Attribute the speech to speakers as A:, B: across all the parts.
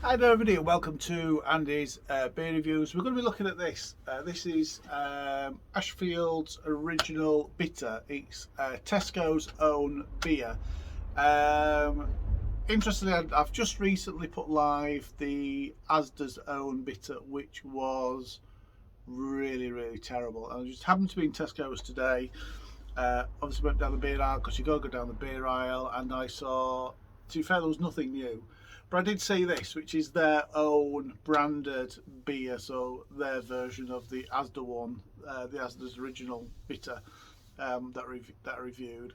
A: Hi there everybody and welcome to Andy's beer reviews. We're going to be looking at this. This is Ashfield's Original Bitter. It's Tesco's own beer. Interestingly, I've just recently put live the Asda's own bitter, which was really terrible. I just happened to be in Tesco's today. Obviously went down the beer aisle because you got to go down the beer aisle, and I saw, to be fair, there was nothing new. But I did see this, which is their own branded beer, so their version of the Asda one, the Asda's Original Bitter that I reviewed.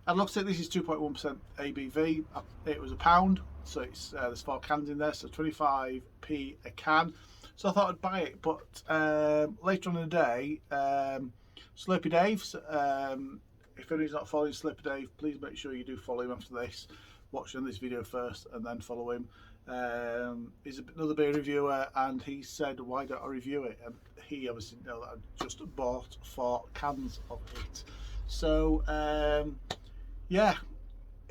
A: I looked at this is 2.1% ABV. It was £1, so it's there's 4 cans in there, so 25p a can. So I thought I'd buy it, but later on in the day, Slurpy Dave's. If anybody's not following Slurpy Dave, please make sure you do follow him after this. Watch on this video first and then follow him. He's another beer reviewer, and he said, why don't I review it? And he obviously know that I just bought 4 cans of it. So yeah,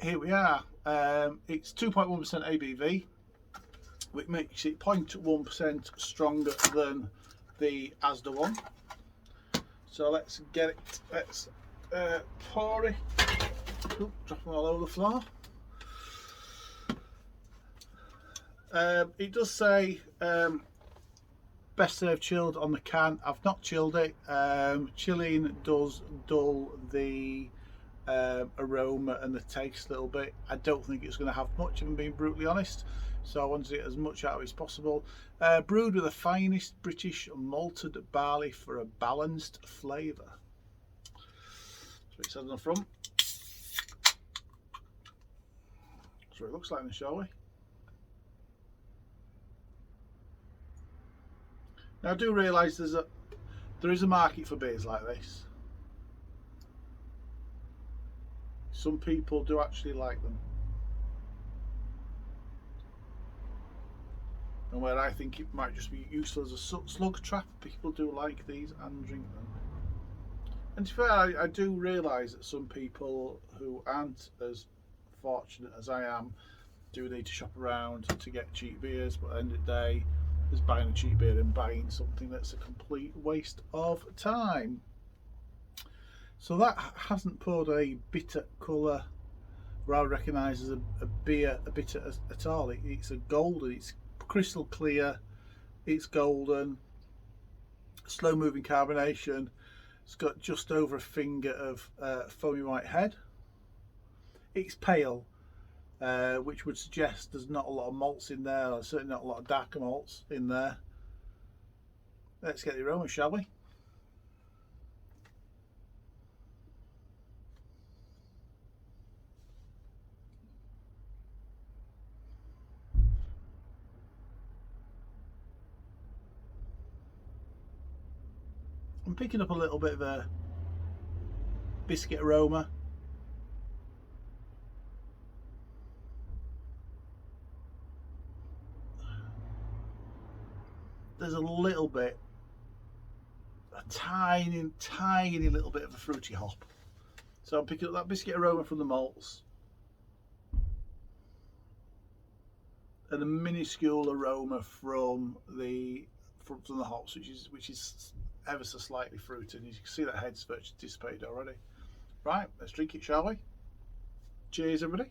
A: here we are. It's 2.1% ABV, which makes it 0.1% stronger than the Asda one. So let's get it, let's pour it. Ooh, drop them all over the floor. It does say best served chilled on the can. I've not chilled it. Chilling does dull the aroma and the taste a little bit. I don't think it's going to have much, if I'm being brutally honest. So I wanted it as much out of it as possible. Brewed with the finest British malted barley for a balanced flavour. That's what it says on the front. That's what it looks like, shall we? Now I do realise there is a market for beers like this. Some people do actually like them. And where I think it might just be useful as a slug trap, people do like these and drink them. And to be fair, I do realise that some people who aren't as fortunate as I am do need to shop around to get cheap beers, but at the end of the day, there's buying a cheap beer and buying something that's a complete waste of time. So that hasn't poured a bitter colour where I recognise as a beer, a bitter at all. It's a golden, it's crystal clear, it's golden, slow moving carbonation. It's got just over a finger of foamy white head. It's pale, which would suggest there's not a lot of malts in there, or certainly not a lot of darker malts in there. Let's get the aroma, shall we? I'm picking up a little bit of a biscuit aroma. There's a little bit, a tiny little bit of a fruity hop. So I'm picking up that biscuit aroma from the malts and a minuscule aroma from the hops, which is ever so slightly fruity, and you can see that head's virtually dissipated already. Right, let's drink it, shall we? Cheers, everybody.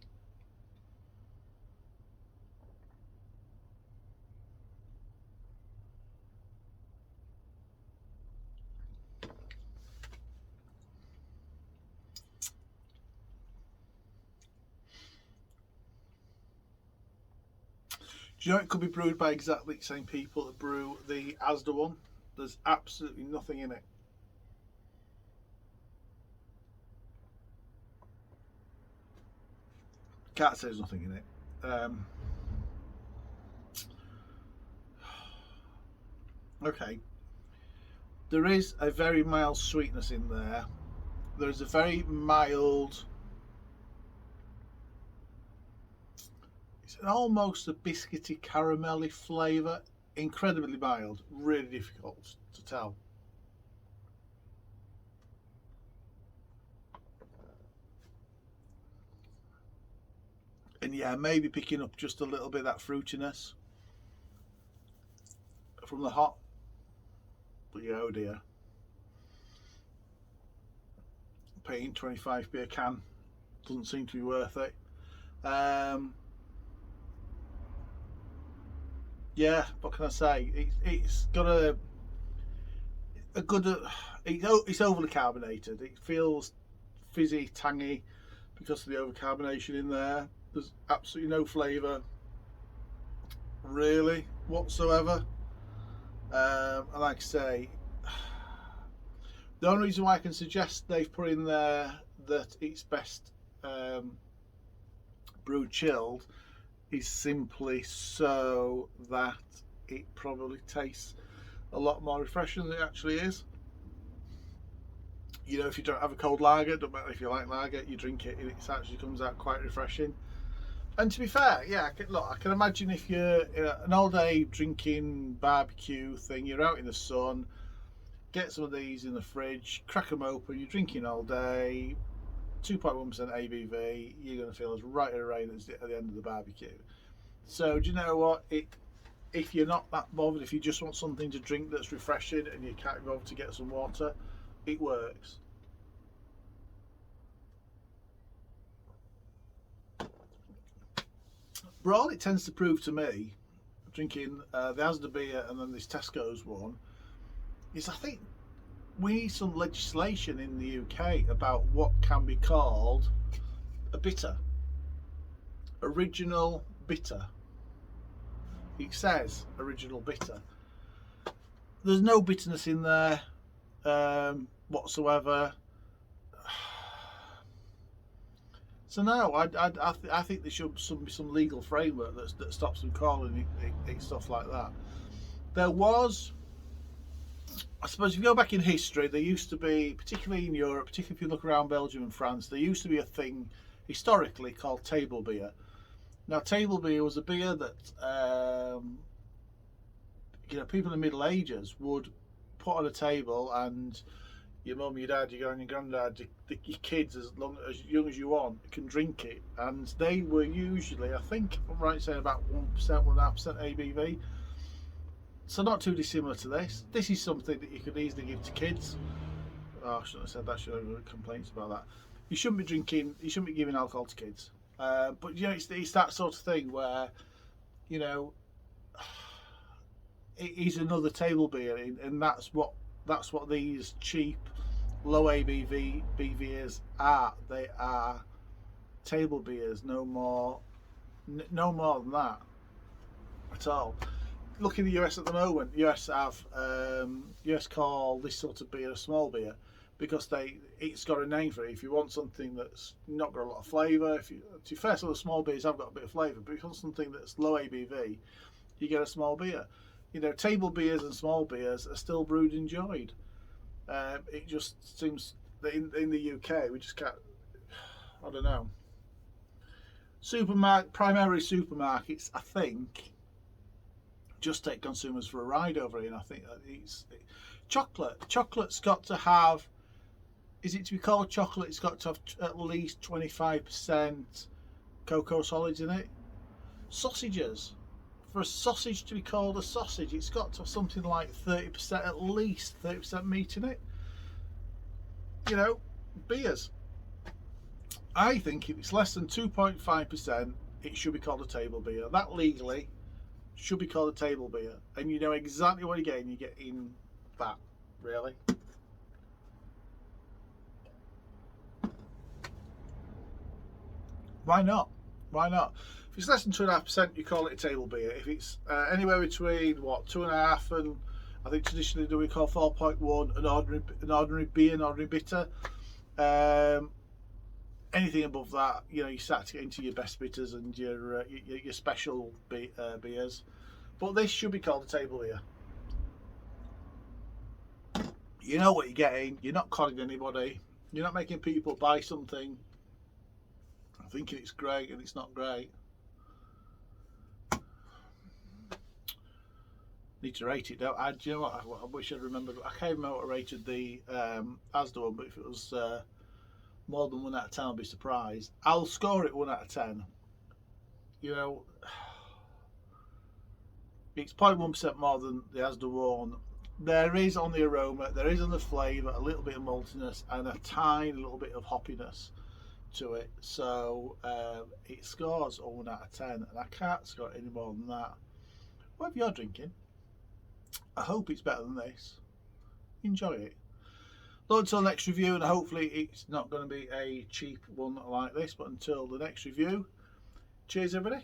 A: Do you know it could be brewed by exactly the same people that brew the Asda one? There's absolutely nothing in it. Can't say there's nothing in it. Okay. There is a very mild sweetness in there. There's a very mild, it's almost a biscuity caramelly flavour. Incredibly mild, really difficult to tell. And yeah, maybe picking up just a little bit of that fruitiness. from the hop. But yeah, oh dear. Paying 25p a can doesn't seem to be worth it. Yeah, what can I say? It's got a good. It's overly carbonated. It feels fizzy, tangy because of the overcarbonation in there. There's absolutely no flavour, really, whatsoever. And like I say, the only reason why I can suggest they've put in there that it's best brewed chilled is simply so that it probably tastes a lot more refreshing than it actually is. You know, if you don't have a cold lager, don't matter if you like lager, you drink it and it actually comes out quite refreshing. And to be fair, yeah, I can imagine if you're an all day drinking barbecue thing, you're out in the sun, get some of these in the fridge, crack them open, you're drinking all day, 2.1% ABV, you're going to feel as right as rain at the end of the barbecue. So do you know what? If you're not that bothered, if you just want something to drink that's refreshing and you can't go over to get some water, it works. But all it tends to prove to me, drinking the Asda beer and then this Tesco's one, is I think we need some legislation in the UK about what can be called a bitter. Original bitter. It says original bitter. There's no bitterness in there whatsoever. So no, I think there should be some legal framework that stops them calling it stuff like that. There was, I suppose, if you go back in history, there used to be, particularly in Europe, particularly if you look around Belgium and France, there used to be a thing historically called table beer. Now, table beer was a beer that people in the Middle Ages would put on a table, and your mum, your dad, your gran, your granddad, your kids, as young as you want, can drink it. And they were usually, I think, if I'm right in saying, about 1%, 1.5% ABV. So not too dissimilar to this. This is something that you could easily give to kids. Oh, I shouldn't have said that. I should have complaints about that. You shouldn't be giving alcohol to kids. But it's that sort of thing where, it is another table beer, and that's what these cheap, low ABV beers are. They are table beers, no more than that at all. Look in the US at the moment. US call this sort of beer a small beer because it's got a name for it. If you want something that's not got a lot of flavour, to be fair, some of the small beers have got a bit of flavour, but if you want something that's low ABV, you get a small beer. Table beers and small beers are still brewed and enjoyed. It just seems that in the UK we just can't. I don't know. Primarily supermarkets, I think, just take consumers for a ride over here. And I think chocolate. Chocolate's got to have. Is it to be called chocolate? It's got to have at least 25% cocoa solids in it. Sausages. For a sausage to be called a sausage, it's got to have something like 30%, at least 30% meat in it. Beers. I think if it's less than 2.5%, it should be called a table beer. That legally should be called a table beer. And you know exactly what you're getting. You're getting that, really. Why not? Why not? If it's less than 2.5%, you call it a table beer. If it's anywhere between 2.5 and I think traditionally do we call 4.1 an ordinary beer, an ordinary bitter. Anything above that, you start to get into your best bitters and your special beers. But this should be called a table beer. You know what you're getting. You're not conning anybody. You're not making people buy something thinking it's great and it's not great. Need to rate it, don't I? Do you know what? I wish I'd remembered. I can't remember what I rated the Asda one, but if it was more than 1 out of 10, I'll be surprised. I'll score it 1 out of 10. It's 0.1% more than the Asda one. There is on the aroma, there is on the flavour, a little bit of maltiness and a tiny little bit of hoppiness to it. So it scores a 1 out of 10, and I can't score any more than that. Whatever you're drinking, I hope it's better than this. Enjoy it. So until the next review, and hopefully it's not going to be a cheap one like this, but until the next review, cheers everybody.